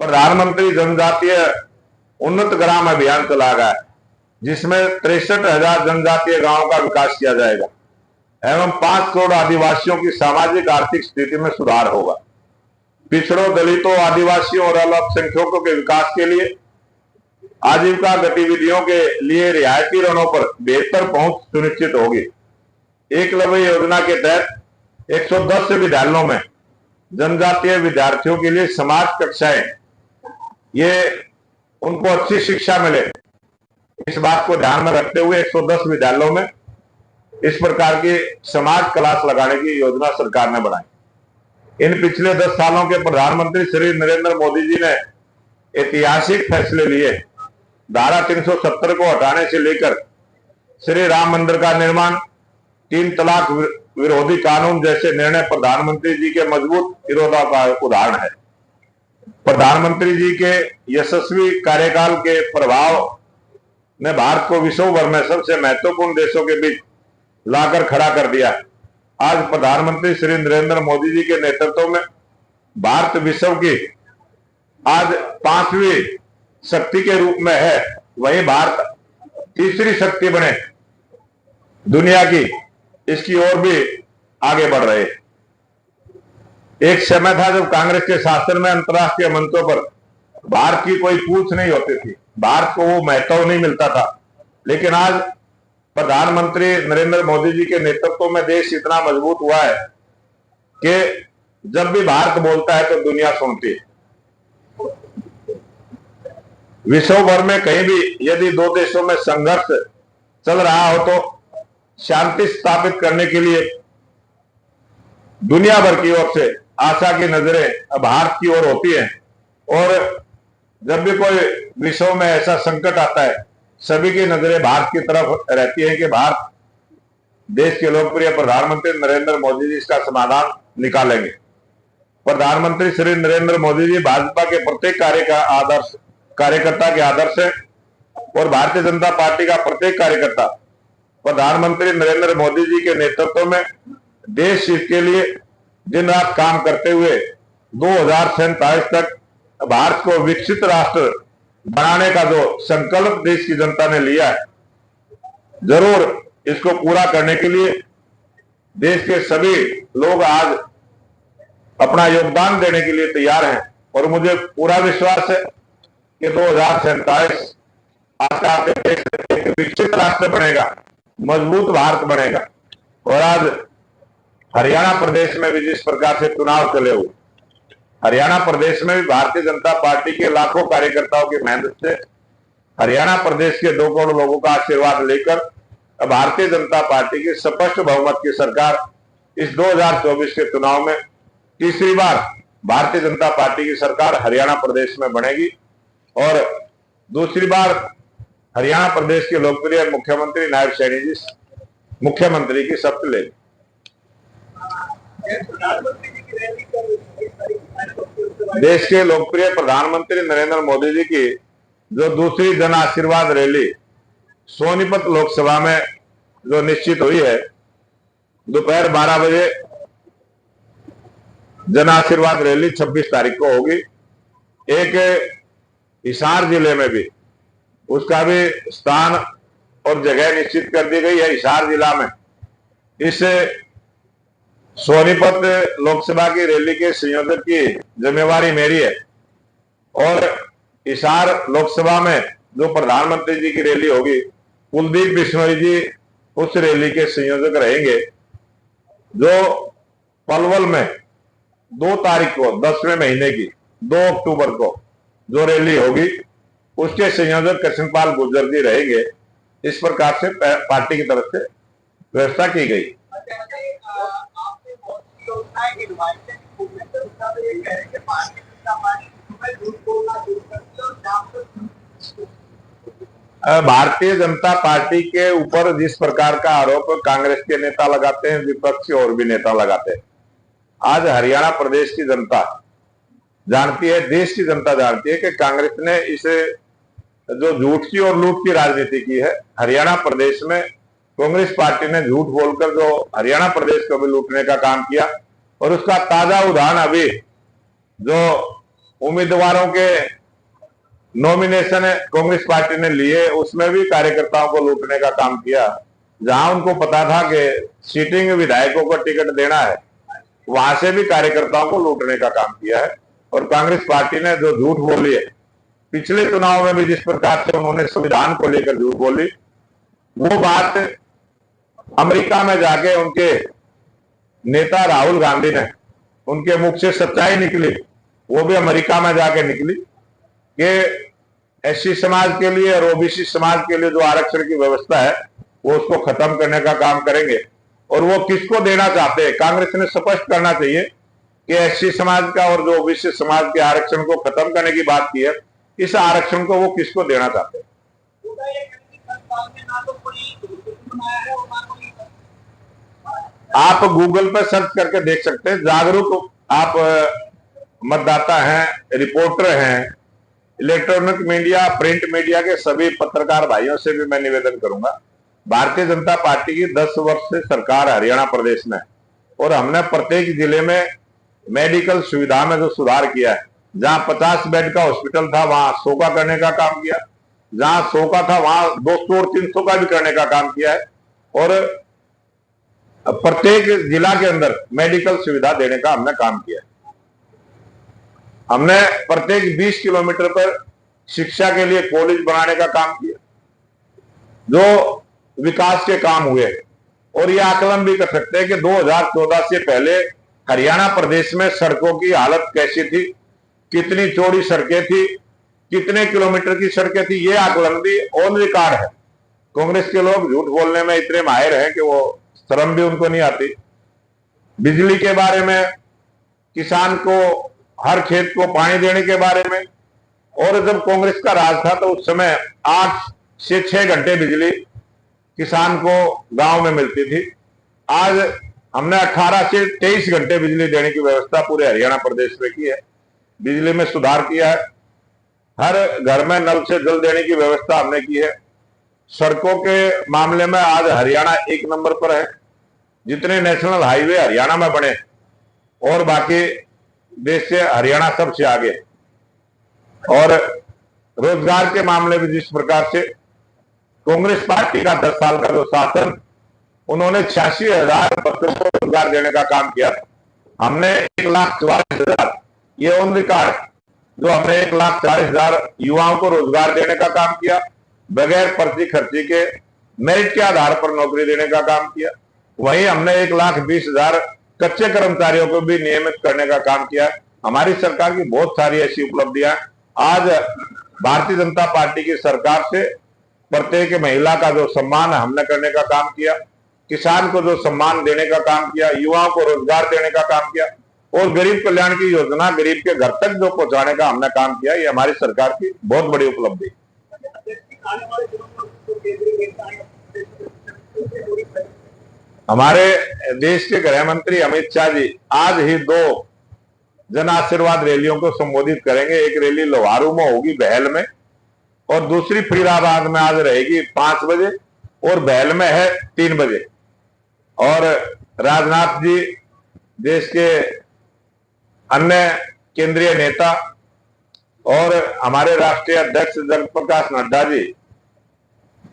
प्रधानमंत्री जनजातीय उन्नत ग्राम अभियान चलाया गया है, जिसमें 63,000 जनजातीय गांवों का विकास किया जाएगा एवं 5 करोड़ आदिवासियों की सामाजिक आर्थिक स्थिति में सुधार होगा। पिछड़ों, दलितों, आदिवासियों और अल्पसंख्यकों के विकास के लिए आजीविका गतिविधियों के लिए रियायती ऋणों पर बेहतर पहुंच सुनिश्चित होगी। एकलव्य योजना के तहत 110 विद्यालयों में जनजातीय विद्यार्थियों के लिए समाज कक्षाएं, ये उनको अच्छी शिक्षा मिले, इस बात को ध्यान में रखते हुए 110 विद्यालयों में इस प्रकार की समाज क्लास लगाने की योजना सरकार ने बनाई। इन पिछले 10 सालों के प्रधानमंत्री श्री नरेंद्र मोदी जी ने ऐतिहासिक फैसले लिए। धारा 370 को हटाने से लेकर श्री राम मंदिर का निर्माण, 3 तलाक विरोधी कानून जैसे निर्णय प्रधानमंत्री जी के मजबूत इरादों का उदाहरण है। प्रधानमंत्री जी के यशस्वी कार्यकाल के प्रभाव ने भारत को विश्व भर में सबसे महत्वपूर्ण देशों के बीच लाकर खड़ा कर दिया। आज प्रधानमंत्री श्री नरेंद्र मोदी जी के नेतृत्व में भारत विश्व की आज 5वीं शक्ति के रूप में है, वही भारत तीसरी शक्ति बने दुनिया की, इसकी ओर भी आगे बढ़ रहे। एक समय था जब कांग्रेस के शासन में अंतर्राष्ट्रीय मंचों पर भारत की कोई पूछ नहीं होती थी, भारत को वो महत्व नहीं मिलता था। लेकिन आज प्रधानमंत्री नरेंद्र मोदी जी के नेतृत्व में देश इतना मजबूत हुआ है कि जब भी भारत बोलता है तो दुनिया सुनती है। विश्व भर में कहीं भी यदि 2 देशों में संघर्ष चल रहा हो तो शांति स्थापित करने के लिए दुनिया भर की ओर से आशा की नजरें भारत की ओर होती हैं। और जब भी कोई विश्व में ऐसा संकट आता है, सभी की नजरें भारत की तरफ रहती है कि भारत देश के लोकप्रिय प्रधानमंत्री नरेंद्र मोदी जी इसका समाधान निकालेंगे। प्रधानमंत्री श्री नरेंद्र मोदी जी भाजपा के प्रत्येक कार्यकर्ता के आदर्श है और भारतीय जनता पार्टी का प्रत्येक कार्यकर्ता प्रधानमंत्री नरेंद्र मोदी जी के नेतृत्व में देश हित के लिए दिन रात काम करते हुए 2047 तक भारत को विकसित राष्ट्र बनाने का जो संकल्प देश की जनता ने लिया है, जरूर इसको पूरा करने के लिए देश के सभी लोग आज अपना योगदान देने के लिए तैयार हैं। और मुझे पूरा विश्वास है कि 2047 आज का देश एक विकसित राष्ट्र बनेगा, मजबूत भारत बनेगा। और आज हरियाणा प्रदेश में भी जिस प्रकार से चुनाव चले हुए, हरियाणा प्रदेश में भी भारतीय जनता पार्टी के लाखों कार्यकर्ताओं की मेहनत से हरियाणा प्रदेश के 2 करोड़ लोगों का आशीर्वाद लेकर भारतीय जनता पार्टी की स्पष्ट बहुमत की सरकार इस 2024 के चुनाव में तीसरी बार भारतीय जनता पार्टी की सरकार हरियाणा प्रदेश में बनेगी और दूसरी बार हरियाणा प्रदेश के लोकप्रिय मुख्यमंत्री नायब सैनी जी मुख्यमंत्री की शपथ लेंगे। देश के लोकप्रिय प्रधानमंत्री नरेंद्र मोदी जी की जो दूसरी जन आशीर्वाद रैली सोनीपत लोकसभा में जो निश्चित हुई है, दोपहर 12 बजे जन आशीर्वाद रैली 26 तारीख को होगी। एक हिसार जिले में भी उसका भी स्थान और जगह निश्चित कर दी गई है। हिसार जिला में इस सोनीपत लोकसभा की रैली के संयोजक की जिम्मेवारी मेरी है और हिसार लोकसभा में जो प्रधानमंत्री जी की रैली होगी, कुलदीप बिश्नोई जी उस रैली के संयोजक रहेंगे। जो पलवल में 2 तारीख को 10वें महीने की 2 अक्टूबर को जो रैली होगी, उसके संयोजक कृष्णपाल गुर्जर जी रहेंगे। इस प्रकार से पार्टी की तरफ से व्यवस्था की गई। भारतीय जनता पार्टी के ऊपर जिस प्रकार का आरोप कांग्रेस के नेता लगाते हैं, विपक्षी और भी नेता लगाते हैं, आज हरियाणा प्रदेश की जनता जानती है, देश की जनता जानती है कि कांग्रेस ने इसे जो झूठ की और लूट की राजनीति की है। हरियाणा प्रदेश में कांग्रेस पार्टी ने झूठ बोलकर जो हरियाणा प्रदेश को भी लूटने का काम किया और उसका ताजा उदाहरण अभी जो उम्मीदवारों के नॉमिनेशन कांग्रेस पार्टी ने लिए, उसमें भी कार्यकर्ताओं को लूटने का काम किया। जहां उनको पता था कि सीटिंग विधायकों को टिकट देना है, वहां से भी कार्यकर्ताओं को लूटने का काम किया है। और कांग्रेस पार्टी ने जो झूठ बोली है, पिछले चुनाव में भी जिस प्रकार से उन्होंने संविधान को लेकर झूठ बोली, वो बात अमेरिका में जाके उनके नेता राहुल गांधी ने, उनके मुख से सच्चाई निकली, वो भी अमेरिका में जाके निकली कि एससी समाज के लिए और ओबीसी समाज के लिए जो आरक्षण की व्यवस्था है, वो उसको खत्म करने का काम करेंगे। और वो किसको देना चाहते हैं, कांग्रेस ने स्पष्ट करना चाहिए कि एससी समाज का और जो ओबीसी समाज के आरक्षण को खत्म करने की बात की है, इस आरक्षण को वो किसको देना चाहते हैं। आप गूगल पर सर्च करके देख सकते हैं। जागरूक आप मतदाता हैं, रिपोर्टर हैं, इलेक्ट्रॉनिक मीडिया, प्रिंट मीडिया के सभी पत्रकार भाइयों से भी मैं निवेदन करूंगा, भारतीय जनता पार्टी की 10 वर्ष से सरकार हरियाणा प्रदेश में, और हमने प्रत्येक जिले में मेडिकल सुविधा में जो सुधार किया है, जहां 50 बेड का हॉस्पिटल था वहां 100 का करने का काम किया, जहां 100 का था वहां 200 और 300 का भी करने का काम किया है। और प्रत्येक जिला के अंदर मेडिकल सुविधा देने का हमने काम किया। हमने प्रत्येक 20 किलोमीटर पर शिक्षा के लिए कॉलेज बनाने का काम किया, जो विकास के काम हुए। और ये आकलन भी कर सकते हैं कि 2014 से पहले हरियाणा प्रदेश में सड़कों की हालत कैसी थी, कितनी चौड़ी सड़कें थी, कितने किलोमीटर की सड़कें थी, ये आकलन भी ऑन रिकॉर्ड है। कांग्रेस के लोग झूठ बोलने में इतने माहिर हैं कि वो शर्म भी उनको नहीं आती। बिजली के बारे में, किसान को हर खेत को पानी देने के बारे में, और जब कांग्रेस का राज था तो उस समय 8 से 6 घंटे बिजली किसान को गांव में मिलती थी। आज हमने 18 से 23 घंटे बिजली देने की व्यवस्था पूरे हरियाणा प्रदेश में की है। बिजली में सुधार किया है, हर घर में नल से जल देने की व्यवस्था हमने की है। सड़कों के मामले में आज हरियाणा 1 नंबर पर है। जितने नेशनल हाईवे हरियाणा में बने और बाकी देश से हरियाणा सबसे आगे। और रोजगार के मामले में जिस प्रकार से कांग्रेस पार्टी का 10 साल का जो शासन, उन्होंने 86,000 बच्चों को रोजगार देने का काम किया। हमने 1,44,000, ये ऑन रिकॉर्ड, जो हमने 1,40,000 युवाओं को रोजगार देने का काम किया, बगैर पर्ची खर्ची के मेरिट के आधार पर नौकरी देने का काम किया। वहीं हमने 1,20,000 कच्चे कर्मचारियों को भी नियमित करने का काम किया। हमारी सरकार की बहुत सारी ऐसी उपलब्धियां। आज भारतीय जनता पार्टी की सरकार से प्रत्येक महिला का जो सम्मान हमने करने का काम किया, किसान को जो सम्मान देने का काम किया, युवाओं को रोजगार देने का काम किया, और गरीब कल्याण की योजना गरीब के घर तक जो पहुंचाने का हमने काम किया। ये हमारी सरकार की बहुत बड़ी उपलब्धि। हमारे देश के गृह मंत्री अमित शाह जी आज ही 2 जन आशीर्वाद रैलियों को संबोधित करेंगे। एक रैली लोहारू में होगी बहल में, और दूसरी फरीदाबाद में आज रहेगी 5 बजे, और बहल में है 3 बजे। और राजनाथ जी, देश के अन्य केंद्रीय नेता और हमारे राष्ट्रीय अध्यक्ष जगत प्रकाश नड्डा जी,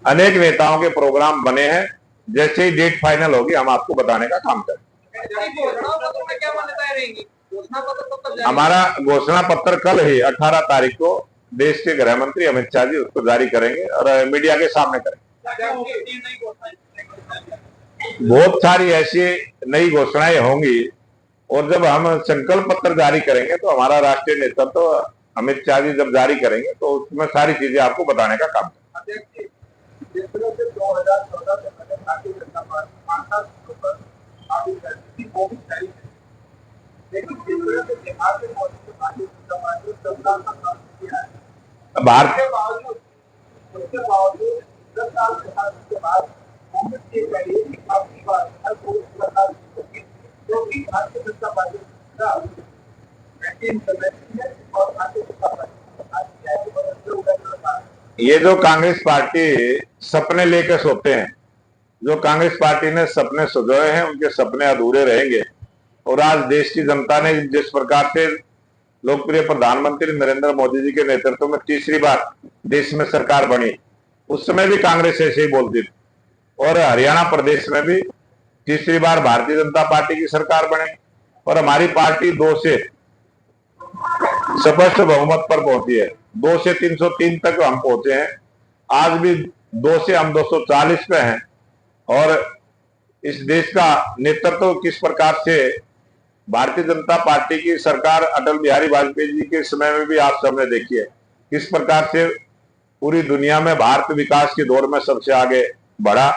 अनेक नेताओं के प्रोग्राम बने हैं। जैसे ही डेट फाइनल होगी हम आपको बताने का काम करेंगे। हमारा घोषणा पत्र कल ही 18 तारीख को देश के गृह मंत्री अमित शाह जी उसको जारी करेंगे और मीडिया के सामने करेंगे। बहुत सारी ऐसी नई घोषणाएं होंगी, और जब हम संकल्प पत्र जारी करेंगे तो हमारा राष्ट्रीय नेतृत्व तो अमित शाह जी जब जारी करेंगे तो उसमें सारी चीजें आपको बताने का काम करेंगे। भारतीय ये जो कांग्रेस पार्टी सपने लेकर सोते हैं, जो कांग्रेस पार्टी ने सपने सजाए हैं, उनके सपने अधूरे रहेंगे। और आज देश की जनता ने जिस प्रकार से लोकप्रिय प्रधानमंत्री नरेंद्र मोदी जी के नेतृत्व में तीसरी बार देश में सरकार बनी, उस समय भी कांग्रेस ऐसे ही बोलती थी। और हरियाणा प्रदेश में भी तीसरी बार भारतीय जनता पार्टी की सरकार बनी और हमारी पार्टी 2 से स्पष्ट बहुमत पर पहुंची है। 2 से 303 तक हम पहुंचे हैं। आज भी 2 से हम 240 पे हैं। और इस देश का नेतृत्व किस प्रकार से भारतीय जनता पार्टी की सरकार अटल बिहारी वाजपेयी जी के समय में भी आप सबने देखी है, किस प्रकार से पूरी दुनिया में भारत विकास की दौड़ में सबसे आगे बढ़ा।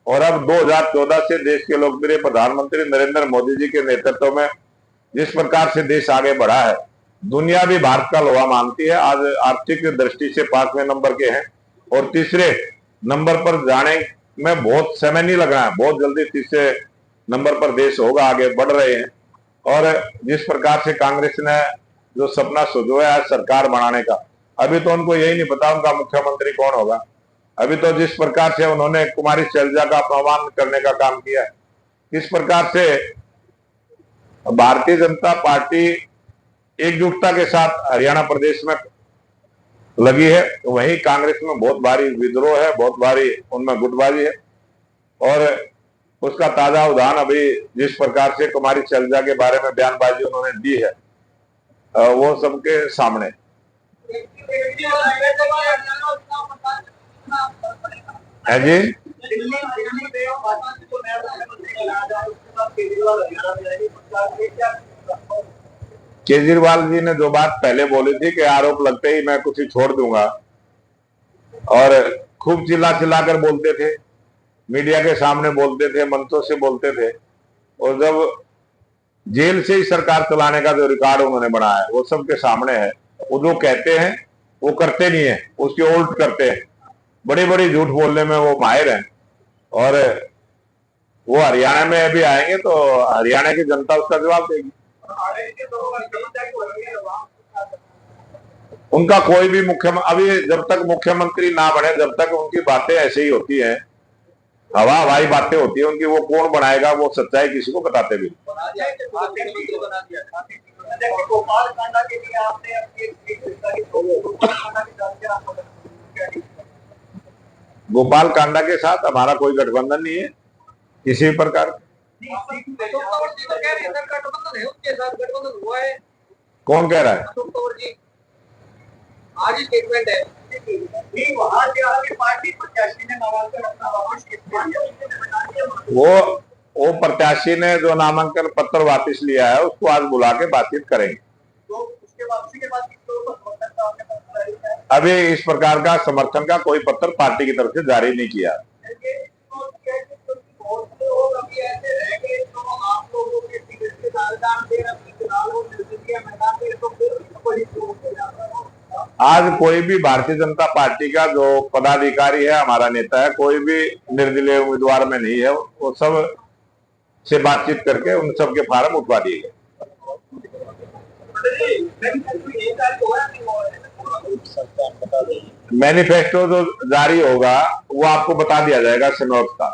और अब 2014 से देश के लोकप्रिय प्रधानमंत्री नरेंद्र मोदी जी के नेतृत्व में जिस प्रकार से देश आगे बढ़ा है, दुनिया भी भारत का लोहा मानती है। आज आर्थिक दृष्टि से 5वें नंबर के हैं और तीसरे नंबर पर जाने में बहुत समय नहीं लग रहा है, बहुत जल्दी तीसरे नंबर पर देश होगा, आगे बढ़ रहे हैं। और जिस प्रकार से कांग्रेस ने जो सपना सोचा है सरकार बनाने का, अभी तो उनको यही नहीं पता उनका मुख्यमंत्री कौन होगा। अभी तो जिस प्रकार से उन्होंने कुमारी शैलजा का अपमान करने का काम किया है, किस प्रकार से भारतीय जनता पार्टी एकजुटता के साथ हरियाणा प्रदेश में लगी है, तो वही कांग्रेस में बहुत भारी विद्रोह है, बहुत भारी उनमें गुटबाजी है। और उसका ताजा उदाहरण अभी जिस प्रकार से कुमारी शैलजा के बारे में बयानबाजी उन्होंने दी है, वो सबके सामने। है जी, केजरीवाल जी ने जो बात पहले बोली थी कि आरोप लगते ही मैं कुछ ही छोड़ दूंगा, और खूब चिल्ला चिल्ला कर बोलते थे, मीडिया के सामने बोलते थे, मंचों से बोलते थे। और जब जेल से ही सरकार चलाने का जो रिकॉर्ड उन्होंने बनाया है वो सबके सामने है। वो जो कहते हैं वो करते नहीं है, उसके उल्ट करते हैं। बड़ी बड़ी झूठ बोलने में वो माहिर हैं। और वो हरियाणा में अभी आएंगे तो हरियाणा की जनता उसका जवाब देगी। उनका कोई भी अभी जब तक मुख्यमंत्री ना बने, जब तक उनकी बातें ऐसे ही होती हैं, हवा हवाई बातें होती है उनकी। वो कौन बनाएगा, वो सच्चाई किसी को बताते भी। गोपाल कांडा के साथ हमारा कोई गठबंधन नहीं है किसी प्रकार। कौन कह रहा है? आज स्टेटमेंट है वो प्रत्याशी ने जो नामांकन पत्र वापस लिया है उसको आज बुला के बातचीत करेंगे। तो उसके वापसी के बाद अभी इस प्रकार का समर्थन का कोई पत्र पार्टी की तरफ से जारी नहीं किया। आज कोई भी भारतीय जनता पार्टी का जो पदाधिकारी है, हमारा नेता है, कोई भी निर्दलीय उम्मीदवार में नहीं है। वो सब से बातचीत करके उन सब के फार्म उठवा दिए गए। मैनिफेस्टो जो जारी होगा वो आपको बता दिया जाएगा समय का।